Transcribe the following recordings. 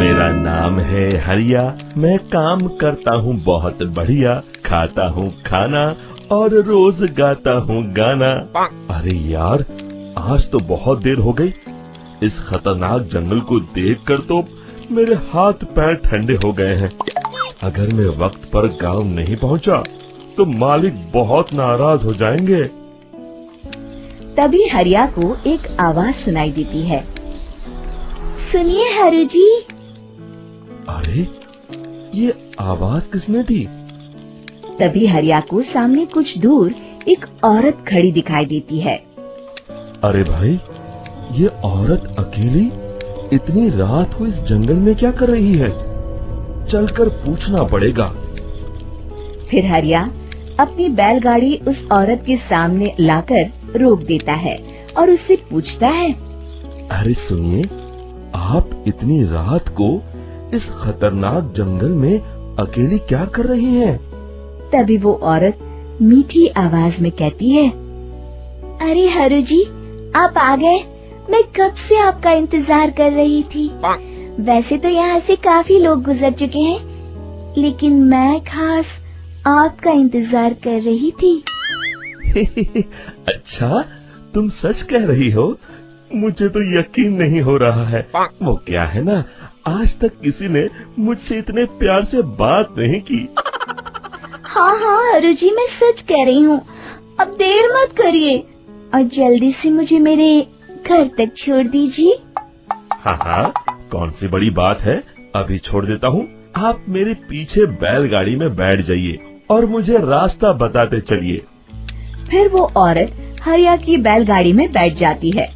मेरा नाम है हरिया, मैं काम करता हूँ बहुत बढ़िया, खाता हूँ खाना और रोज गाता हूँ गाना। अरे यार, आज तो बहुत देर हो गई। इस खतरनाक जंगल को देखकर तो मेरे हाथ पैर ठंडे हो गए हैं। अगर मैं वक्त पर गांव नहीं पहुंचा तो मालिक बहुत नाराज हो जाएंगे। तभी हरिया को एक आवाज सुनाई देती है। सुनिए हरु जी। अरे, ये आवाज किसने दी? तभी हरिया को सामने कुछ दूर एक औरत खड़ी दिखाई देती है। अरे भाई, ये औरत अकेली इतनी रात को इस जंगल में क्या कर रही है? चलकर पूछना पड़ेगा। फिर हरिया अपनी बैलगाड़ी उस औरत के सामने लाकर रोक देता है और उससे पूछता है। अरे सुनिए, आप इतनी रात को इस खतरनाक जंगल में अकेली क्या कर रही हैं? तभी वो औरत मीठी आवाज में कहती है, अरे हरु जी, आप आ गए। मैं कब से आपका इंतजार कर रही थी। वैसे तो यहाँ से काफी लोग गुजर चुके हैं, लेकिन मैं खास आपका इंतजार कर रही थी। अच्छा, तुम सच कह रही हो? मुझे तो यकीन नहीं हो रहा है। वो क्या है ना, आज तक किसी ने मुझसे इतने प्यार से बात नहीं की। हाँ हाँ हरु जी, मैं सच कह रही हूँ। अब देर मत करिए और जल्दी से मुझे मेरे घर तक छोड़ दीजिए। हाँ हाँ, कौन सी बड़ी बात है, अभी छोड़ देता हूँ। आप मेरे पीछे बैलगाड़ी में बैठ जाइए और मुझे रास्ता बताते चलिए। फिर वो औरत हरिया की बैलगाड़ी में बैठ जाती है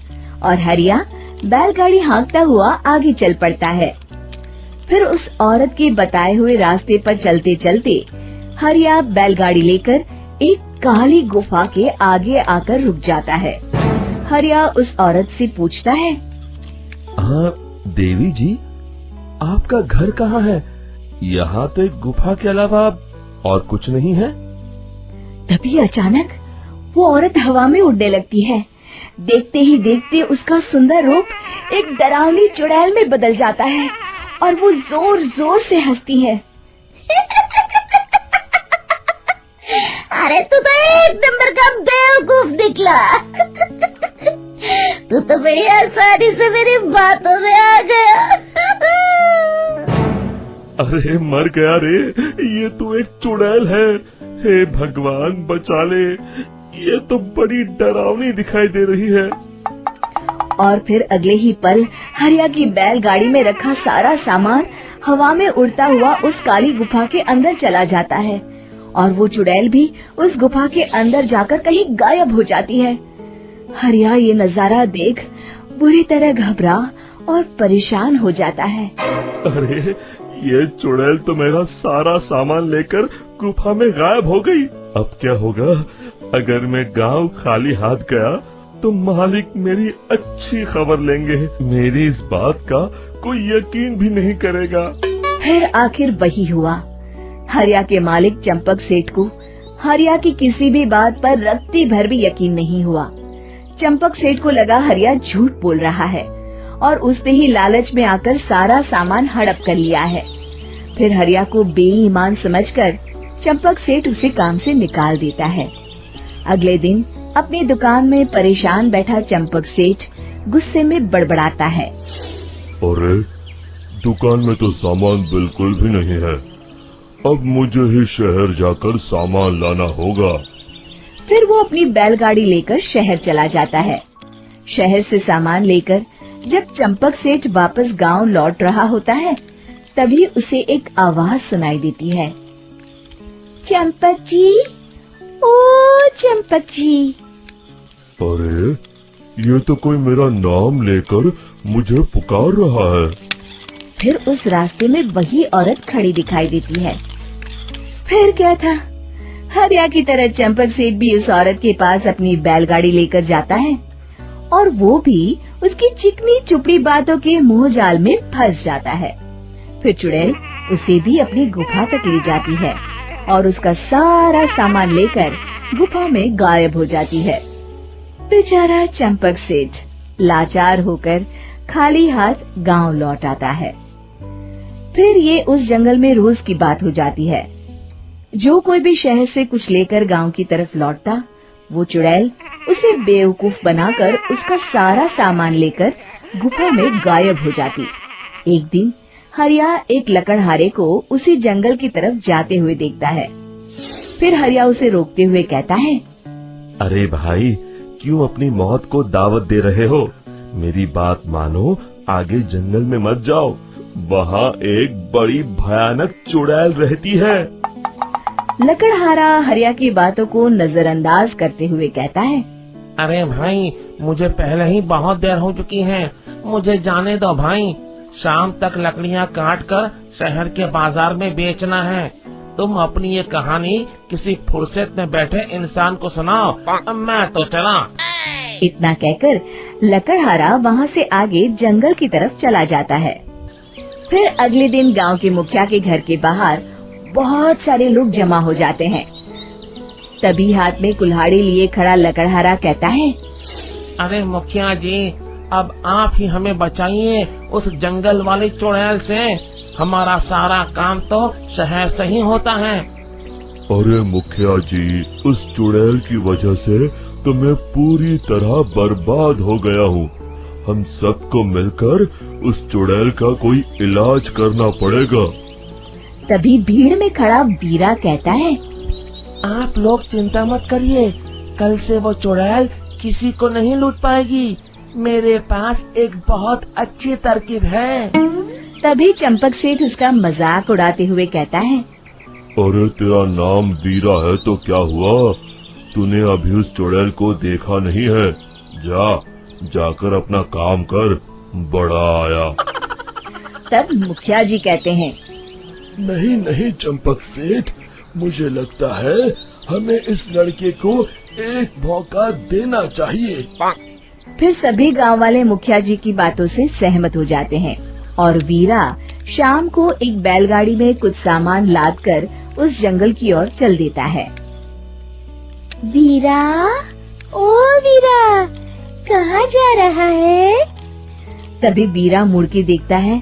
और हरिया बैलगाड़ी हाँकता हुआ आगे चल पड़ता है। फिर उस औरत के बताए हुए रास्ते पर चलते चलते हरिया बैलगाड़ी लेकर एक काली गुफा के आगे आकर रुक जाता है। हरिया उस औरत से पूछता है, हाँ देवी जी, आपका घर कहाँ है? यहाँ तो एक गुफा के अलावा और कुछ नहीं है। तभी अचानक वो औरत हवा में उड़ने लगती है। देखते ही देखते उसका सुंदर रूप एक डरावनी चुड़ैल में बदल जाता है और वो जोर जोर से हंसती है। अरे तू तो एक नंबर का बेवकूफ निकला। तू तो बड़ी आसानी से मेरी बातों में आ गया। अरे मर गया रे, ये तो एक चुड़ैल है। हे भगवान बचा ले, ये तो बड़ी डरावनी दिखाई दे रही है। और फिर अगले ही पल हरिया की बैलगाड़ी में रखा सारा सामान हवा में उड़ता हुआ उस काली गुफा के अंदर चला जाता है और वो चुड़ैल भी उस गुफा के अंदर जाकर कहीं गायब हो जाती है। हरिया ये नजारा देख बुरी तरह घबरा और परेशान हो जाता है। अरे, ये चुड़ैल तो मेरा सारा सामान लेकर गुफा में गायब हो गई। अब क्या होगा? अगर मैं गांव खाली हाथ गया तो मालिक मेरी अच्छी खबर लेंगे। मेरी इस बात का कोई यकीन भी नहीं करेगा। फिर आखिर वही हुआ। हरिया के मालिक चंपक सेठ को हरिया की किसी भी बात पर रत्ती भर भी यकीन नहीं हुआ। चंपक सेठ को लगा हरिया झूठ बोल रहा है और उसने ही लालच में आकर सारा सामान हड़प कर लिया है। फिर हरिया को बेईमान समझकर चंपक सेठ उसे काम से निकाल देता है। अगले दिन अपनी दुकान में परेशान बैठा चंपक सेठ गुस्से में बड़बड़ाता है। अरे, दुकान में तो सामान बिल्कुल भी नहीं है। अब मुझे ही शहर जाकर सामान लाना होगा। फिर वो अपनी बैलगाड़ी लेकर शहर चला जाता है। शहर से सामान लेकर जब चंपक सेठ वापस गांव लौट रहा होता है, तभी उसे एक आवाज सुनाई देती है। चंपक जी, ओ चंपक जी। अरे, ये तो कोई मेरा नाम लेकर मुझे पुकार रहा है। फिर उस रास्ते में वही औरत खड़ी दिखाई देती है। फिर क्या था, हरिया की तरह चंपक सेठ भी उस औरत के पास अपनी बैलगाड़ी लेकर जाता है और वो भी उसकी चिकनी चुपड़ी बातों के मुंह जाल में फंस जाता है। फिर चुड़ैल उसे भी अपनी गुफा तक ले जाती है और उसका सारा सामान लेकर गुफा में गायब हो जाती है। बेचारा चंपक सेठ लाचार होकर खाली हाथ गांव लौट आता है। फिर ये उस जंगल में रोज की बात हो जाती है। जो कोई भी शहर से कुछ लेकर गांव की तरफ लौटता, वो चुड़ैल उसे बेवकूफ बनाकर उसका सारा सामान लेकर गुफा में गायब हो जाती। एक दिन हरिया एक लकड़हारे को उसी जंगल की तरफ जाते हुए देखता है। फिर हरिया उसे रोकते हुए कहता है, अरे भाई, क्यों अपनी मौत को दावत दे रहे हो? मेरी बात मानो, आगे जंगल में मत जाओ, वहाँ एक बड़ी भयानक चुड़ैल रहती है। लकड़हारा हरिया की बातों को नजरअंदाज करते हुए कहता है, अरे भाई, मुझे पहले ही बहुत देर हो चुकी है, मुझे जाने दो भाई। शाम तक लकड़ियाँ काट कर शहर के बाजार में बेचना है। तुम अपनी ये कहानी किसी फुर्सत में बैठे इंसान को सुनाओ, मैं तो चला। इतना कहकर लकड़हारा वहाँ से आगे जंगल की तरफ चला जाता है। फिर अगले दिन गांव के मुखिया के घर के बाहर बहुत सारे लोग जमा हो जाते हैं। तभी हाथ में कुल्हाड़ी लिए खड़ा लकड़हारा कहता है, अरे मुखिया जी, अब आप ही हमें बचाइए उस जंगल वाली चुड़ैल से। हमारा सारा काम तो शहर से ही होता है। अरे मुखिया जी, उस चुड़ैल की वजह से तो मैं पूरी तरह बर्बाद हो गया हूँ। हम सबको मिलकर उस चुड़ैल का कोई इलाज करना पड़ेगा। तभी भीड़ में खड़ा बीरा कहता है, आप लोग चिंता मत करिए, कल से वो चुड़ैल किसी को नहीं लूट पाएगी। मेरे पास एक बहुत अच्छी तरकीब है। तभी चंपक सेठ उसका मजाक उड़ाते हुए कहता है, अरे तेरा नाम बीरा है तो क्या हुआ? तूने अभी उस चुड़ैल को देखा नहीं है? जाकर अपना काम कर, बड़ा आया। तब मुखिया जी कहते हैं, नहीं चंपक सेठ, मुझे लगता है हमें इस लड़के को एक मौका देना चाहिए। फिर सभी गांव वाले मुखिया जी की बातों से सहमत हो जाते हैं और वीरा शाम को एक बैलगाड़ी में कुछ सामान लादकर उस जंगल की ओर चल देता है। वीरा, ओ वीरा, कहाँ जा रहा है? तभी वीरा मुड़ के देखता है,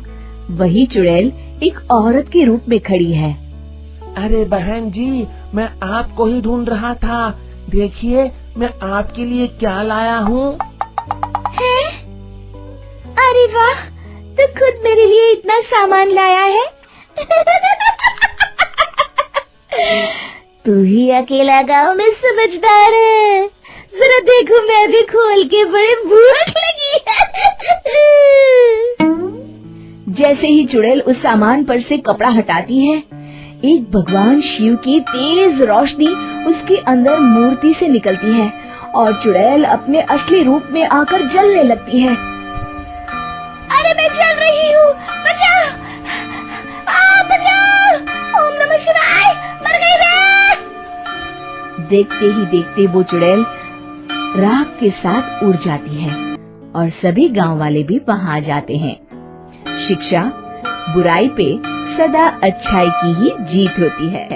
वही चुड़ैल एक औरत के रूप में खड़ी है। अरे बहन जी, मैं आपको ही ढूंढ रहा था। देखिए, मैं आपके लिए क्या लाया हूँ। अरे वाह, तू खुद मेरे लिए इतना सामान लाया है। तू ही अकेला गांव में समझदार है। जरा देखो, मैं भी खोल के, बड़े भूख लगी है। जैसे ही चुड़ैल उस सामान पर से कपड़ा हटाती है, एक भगवान शिव की तेज रोशनी उसके अंदर मूर्ति से निकलती है और चुड़ैल अपने असली रूप में आकर जलने लगती है। अरे मैं जल रही हूँ, बचाओ! बचाओ! ओम नमः शिवाय, मर गई मैं! देखते ही देखते वो चुड़ैल राख के साथ उड़ जाती है और सभी गांव वाले भी वहां जाते हैं। शिक्षा बुराई पे सदा अच्छाई की ही जीत होती है।